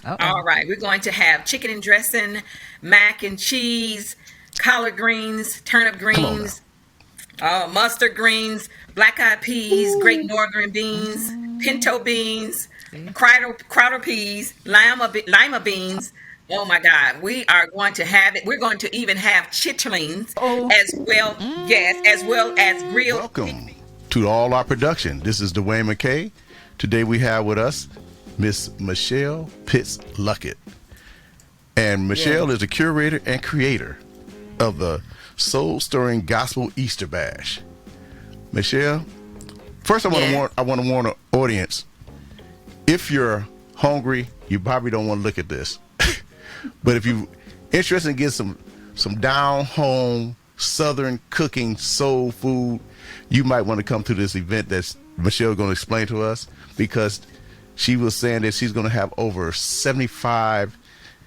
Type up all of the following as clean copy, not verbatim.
All right, we're going to have chicken and dressing, mac and cheese, collard greens, turnip Come on now. greens, mustard greens, black eyed peas, great northern beans, pinto beans, See? crowder peas, lima beans. Oh my God, we are going to have it. We're going to even have chitterlings Oh. as well, yes, as well as grilled pig Welcome feet. to all our production. This is Dwayne Mckay. Today we have with us Miss Michelle Pitts Luckett. And Michelle Yes. is the curator and creator of the Soul Stirring Gospel Easter Bash. Michelle, first Yes. I want to warn the audience. If you're hungry, you probably don't want to look at this. But if you're interested in getting some down home Southern cooking soul food, you might want to come to this event that's Michelle going to explain to us, because she was saying that she's going to have over 75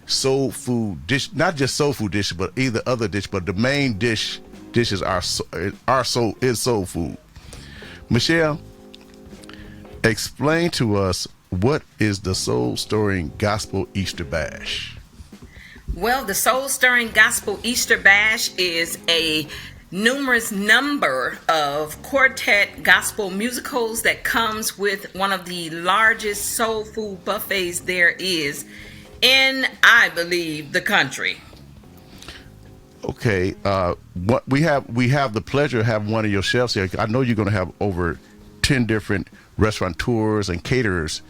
soul food dish, not just soul food dishes, but either other dish, but the main dishes are our soul is soul food. Michelle, explain to us, what is the Soul Stirring Gospel Easter Bash? Well, the Soul Stirring Gospel Easter Bash is a numerous number of quartet gospel musicals that comes with one of the largest soul food buffets there is in, I believe, the country. Okay, what we have the pleasure of having one of your chefs here. I know you're going to have over 10 different restaurateurs and caterers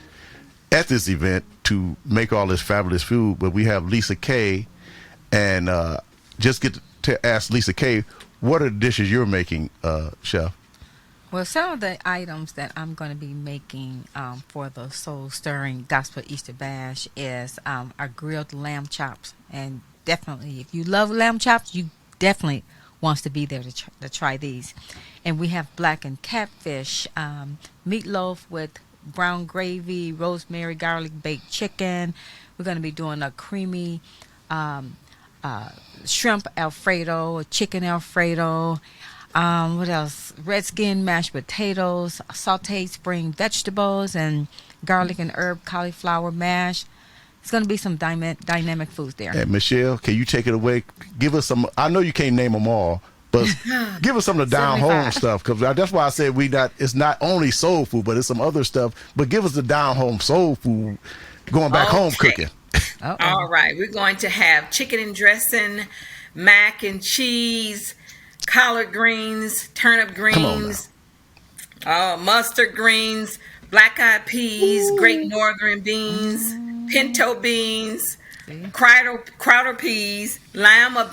at this event to make all this fabulous food. But we have Lisa Kaye, and just get to ask Lisa Kaye, what are the dishes you're making, chef? Well, some of the items that I'm going to be making for the Soul Stirring Gospel Easter Bash is our grilled lamb chops. And definitely, if you love lamb chops, you definitely wants to be there to try these. And we have blackened catfish, meatloaf with brown gravy, rosemary, garlic baked chicken. We're going to be doing a creamy shrimp Alfredo, a chicken Alfredo. What else? Red skin mashed potatoes, sauteed spring vegetables, and garlic and herb cauliflower mash. It's going to be some dynamic foods there. And Michelle, can you take it away? Give us some. I know you can't name them all, but give us some of the down home 75. stuff, because that's why I said we not. It's not only soul food, but it's some other stuff. But give us the down home soul food, going back home Okay. cooking. All right, we're going to have chicken and dressing, mac and cheese, collard greens, turnip Come on now. greens, mustard greens, black eyed peas, great northern beans, pinto beans, See? crowder peas, lima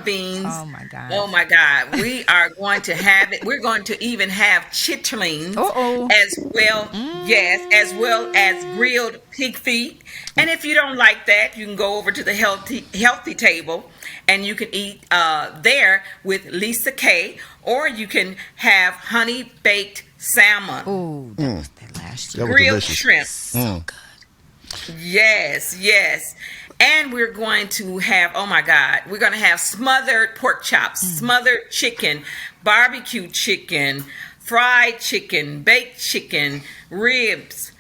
beans. Oh my God. Oh my God. We are going to have it. We're going to even have chitterlings Uh-oh. as well. Yes, as well as grilled pig feet. And if you don't like that, you can go over to the healthy table and you can eat there with Lisa Kaye, or you can have honey baked salmon, Oh, that was that last That year. was grilled delicious. shrimp. So good. Yes, yes. And we're going to have, oh my God, we're going to have smothered pork chops, smothered chicken, barbecue chicken, fried chicken, baked chicken, ribs,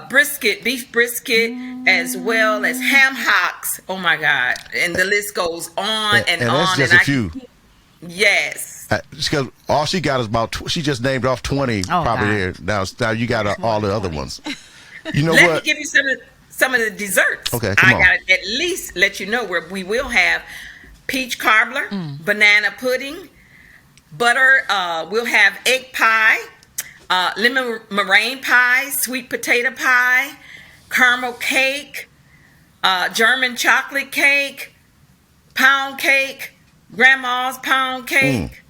brisket, beef brisket, as well as ham hocks. Oh my God. And the list goes on and And on. that's just and a few. Yes. Because all she got is about. She just named off 20 Oh, probably God. there. Now you got all the other ones. You know Let me what? give you some of the desserts. Okay, come I on. gotta at least let you know where we will have peach cobbler, banana pudding, butter. We'll have egg pie, lemon meringue pie, sweet potato pie, caramel cake, German chocolate cake, pound cake, grandma's pound cake.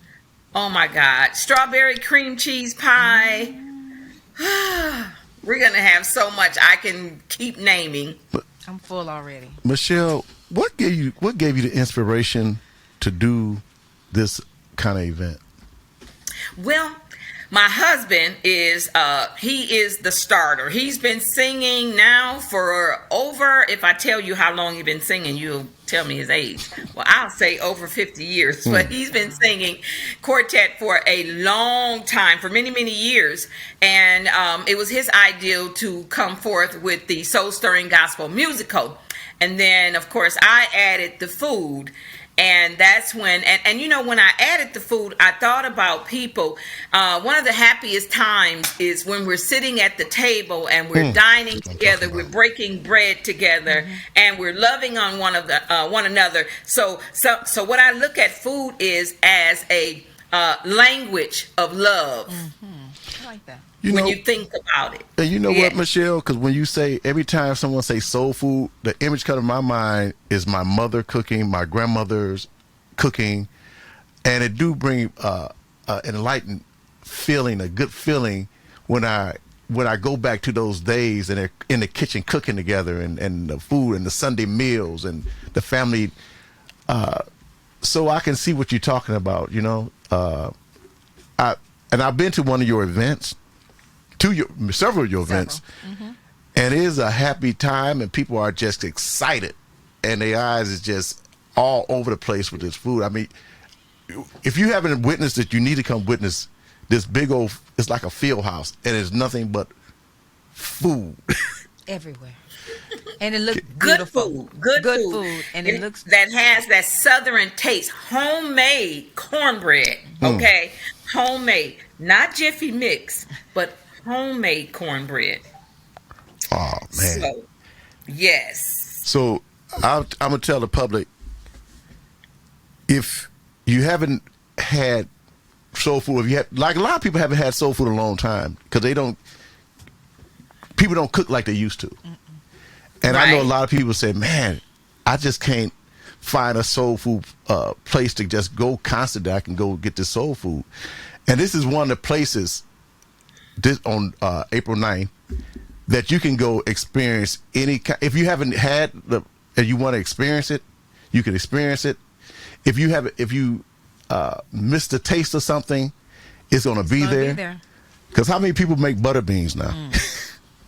Oh my God, strawberry cream cheese pie. We're gonna have so much I can keep naming. I'm full already. Michelle, what gave you the inspiration to do this kind of event? Well, My husband is he is the starter. He's been singing now for over, if I tell you how long he's been singing, you'll tell me his age. Well, I'll say over 50 years. But he's been singing quartet for a long time, for many, many years. And it was his idea to come forth with the Soul Stirring Gospel Musical. And then, of course, I added the food. And that's when, and you know, when I added the food, I thought about people. One of the happiest times is when we're sitting at the table and we're dining together, we're breaking bread together, and we're loving on one another. So what I look at food is as a language of love. I like that. When you think about it. And you know what, Michelle? Because when you say, every time someone say soul food, the image cut in my mind is my mother cooking, my grandmother's cooking, and it do bring an enlightened feeling, a good feeling when I go back to those days and they're in the kitchen cooking together, and the food and the Sunday meals and the family. So I can see what you're talking about. You know, I've been to one of your events. Several of your events, and it is a happy time, and people are just excited, and their eyes is just all over the place with this food. I mean, if you haven't witnessed it, you need to come witness this big old. It's like a field house, and it's nothing but food Everywhere. And it looks Good beautiful. food, good food, and it looks that has that southern taste. Homemade cornbread, okay, homemade, not Jiffy Mix, but homemade cornbread. Oh man! So, yes. So I'm gonna tell the public, if you haven't had soul food, if you have, like a lot of people haven't had soul food in a long time because people don't cook like they used to. And I know a lot of people say, man, I just can't find a soul food place to just go constantly. I can go get this soul food. And this is one of the places on April 9th that you can go experience any kind. If you haven't had and you want to experience it, you can experience it. If you missed a taste of something, it's going to be there. Because how many people make butter beans now?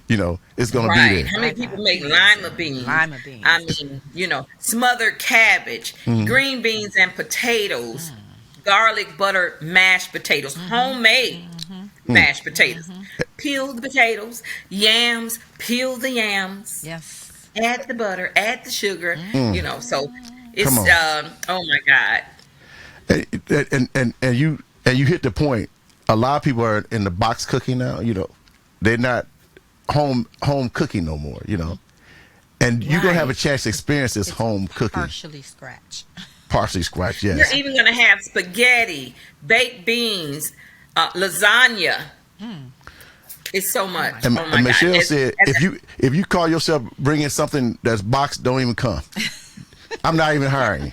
You know, it's going to be there. How many people make lima beans? Lima beans. I mean, you know, smothered cabbage, green beans and potatoes, garlic butter mashed potatoes, homemade mashed potatoes. Peel the potatoes, yams, peel the yams. Yes. Add the butter, add the sugar, you know, so it's, oh my God. And you hit the point. A lot of people are in the box cooking now, you know. They're not home cooking no more, you know. And you're going to have a chance to experience this home cooking. Partially scratch. Partially scratch, yes. You're even going to have spaghetti, baked beans, lasagna. It's so much. And, oh my and Michelle God. said, if you call yourself bringing something that's boxed, don't even come. I'm not even hiring you.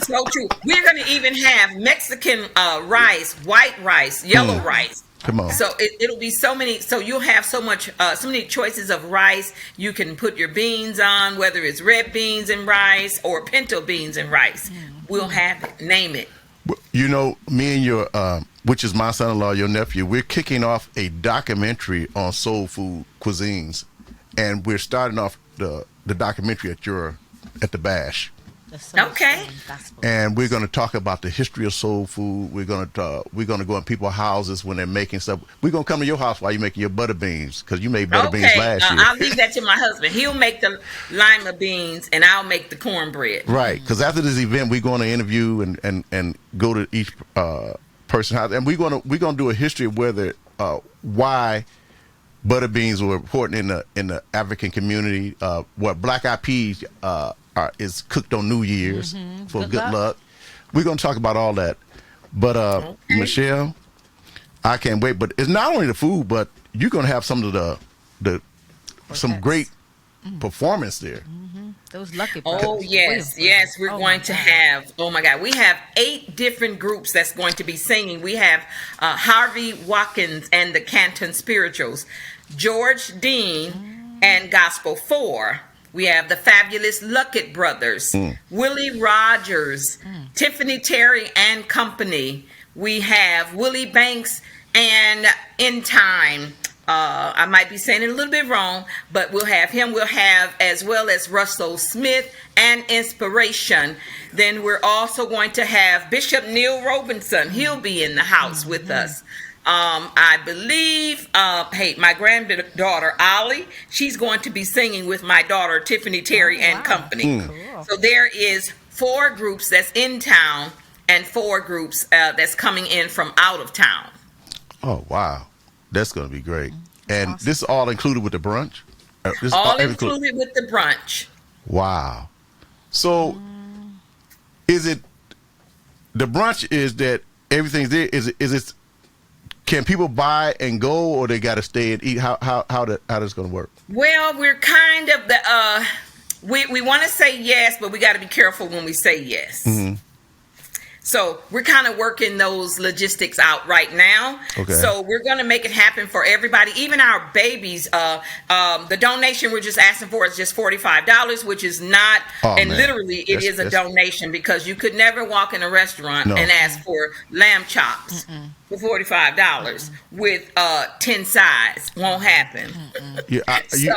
So true. We're going to even have Mexican rice, white rice, yellow rice. Come on. So it'll be so many. So you'll have so many choices of rice. You can put your beans on, whether it's red beans and rice or pinto beans and rice. We'll have it. Name it. You know, me and your, which is my son-in-law, your nephew, we're kicking off a documentary on soul food cuisines, and we're starting off the documentary at the Bash. Okay. And we're going to talk about the history of soul food. We're going to go in people's houses when they're making stuff. We're going to come to your house while you're making your butter beans, because you made butter beans last year. I'll leave that to my husband. He'll make the lima beans, and I'll make the cornbread. Right, because after this event, we're going to interview and go to each person's house, and we're going to do a history of why butter beans were important in the African community. What black eyed peas is cooked on New Year's for good luck. We're going to talk about all that. But Michelle, I can't wait. But it's not only the food, but you're going to have some of some great performance there. Those Luckett brothers. Oh, yes. We're going to have, oh my God, we have 8 different groups that's going to be singing. We have Harvey Watkins and the Canton Spirituals, George Dean and Gospel 4. We have the fabulous Luckett brothers, Willie Rogers, Tiffany Terry and Company. we have Willie Banks, and In Time. I might be saying it a little bit wrong, but we'll have him. We'll have as well as Russell Smith and Inspiration. Then we're also going to have Bishop Neil Robinson. He'll be in the house with us. I believe, my granddaughter, Ollie, she's going to be singing with my daughter, Tiffany Terry and Company. Cool. So there is 4 groups that's in town and 4 groups that's coming in from out of town. Oh, wow. That's going to be great. And Awesome. this is all included with the brunch? This All included with the brunch. Wow. So is it, the brunch is that everything's there? Is it, can people buy and go, or they got to stay and eat? How that's going to work? Well, we're kind of we want to say yes, but we got to be careful when we say yes. Mm-hmm. So we're kind of working those logistics out right now. Okay. So we're going to make it happen for everybody, even our babies. The donation we're just asking for is just $45, which is not, and man. literally it is a donation, because you could never walk in a restaurant No. and ask for lamb chops for $45 with 10 sides. Won't happen. So,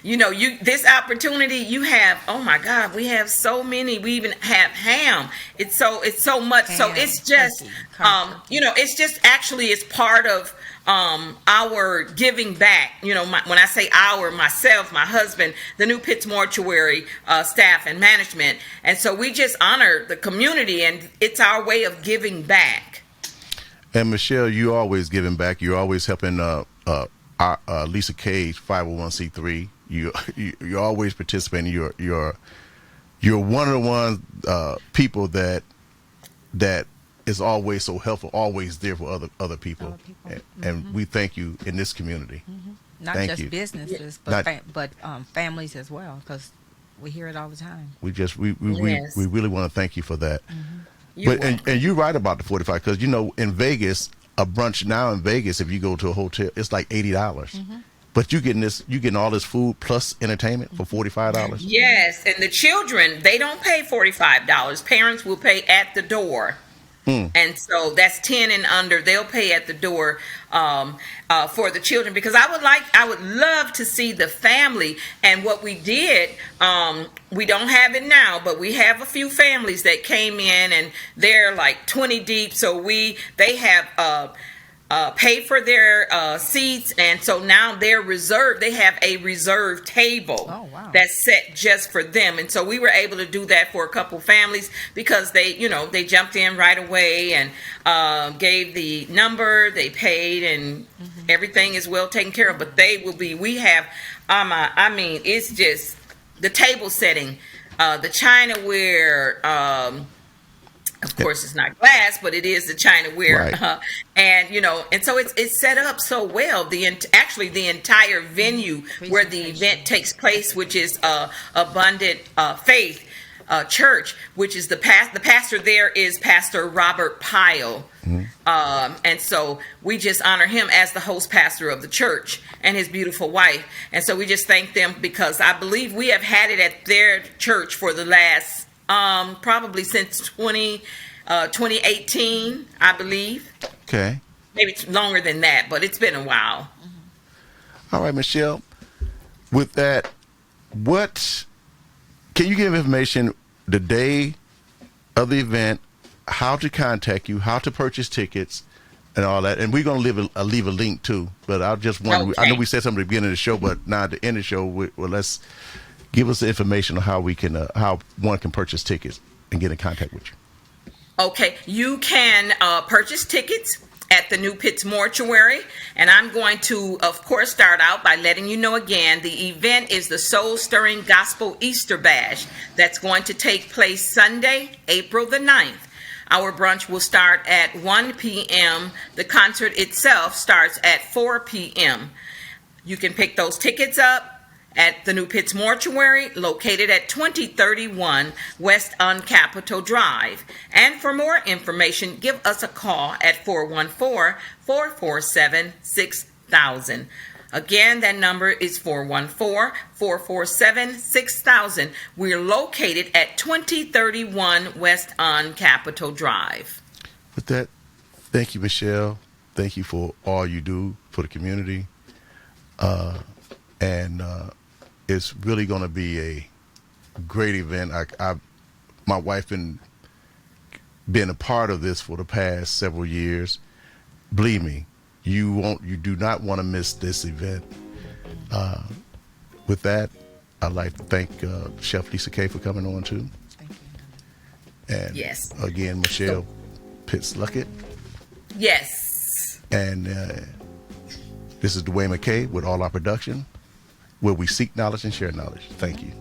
this opportunity you have, oh my God, we have so many. We even have ham. It's so much. So Ham, it's just, turkey. it's just actually it's part of our giving back. When I say our, myself, my husband, the new Pitts Mortuary staff and management. And so we just honor the community, and it's our way of giving back. And Michelle, you always giving back. You're always helping Lisa Kaye's 501c3. You're always participating. You're one of the ones people that is always so helpful, always there for other people. And we thank you in this community. Not Thank just you. businesses, but families as well, because we hear it all the time. We Yes. really want to thank you for that. You're But and you're right about the 45, because in Vegas, a brunch now in Vegas, if you go to a hotel, it's like $80. But you getting all this food plus entertainment for $45. Yes, and the children, they don't pay $45. Parents will pay at the door. And so that's 10 and under. They'll pay at the door for the children, because I would love to see the family. And what we did, we don't have it now, but we have a few families that came in, and they're like 20 deep. So they have pay for their seats, and so now they're reserved. They have a reserved table that's set just for them, and so we were able to do that for a couple families, because they jumped in right away and gave the number, they paid, and everything is well taken care of. But they will be. We have, it's just the table setting, the chinaware. Of course, it's not glass, but it is the chinaware, Right. And so it's set up so well. The entire venue where the event takes place, which is Abundant Faith Church, which is the pastor there is Pastor Robert Pyle, and so we just honor him as the host pastor of the church, and his beautiful wife, and so we just thank them, because I believe we have had it at their church for the last. Probably since 2018, I believe. Okay. Maybe it's longer than that, but it's been a while. All right, Michelle. With that, what can you give information the day of the event, how to contact you, how to purchase tickets, and all that? And we're going to leave a link too. But I just want I know we said something at the beginning of the show, but now at the end of the show, let's give us the information on how we can how one can purchase tickets and get in contact with you. Okay, you can purchase tickets at the new Pitts Mortuary, and I'm going to, of course, start out by letting you know again, the event is the Soul Stirring Gospel Easter Bash that's going to take place Sunday, April the 9th. Our brunch will start at 1 p.m. The concert itself starts at 4 p.m. You can pick those tickets up at the new Pitts Mortuary, located at 2031 West on Capitol Drive. And for more information, give us a call at 414-447-6000. Again, that number is 414-447-6000. We're located at 2031 West on Capitol Drive. with that, thank you, Michelle. Thank you for all you do for the community. And it's really going to be a great event. My wife been a part of this for the past several years. Believe me, you do not want to miss this event. With that, I'd like to thank Chef Lisa Kaye for coming on too. Thank you. And Yes. again, Michelle Pitts Luckett. Yes. And this is Dwayne Mckay with All Our Production, where we seek knowledge and share knowledge. Thank you.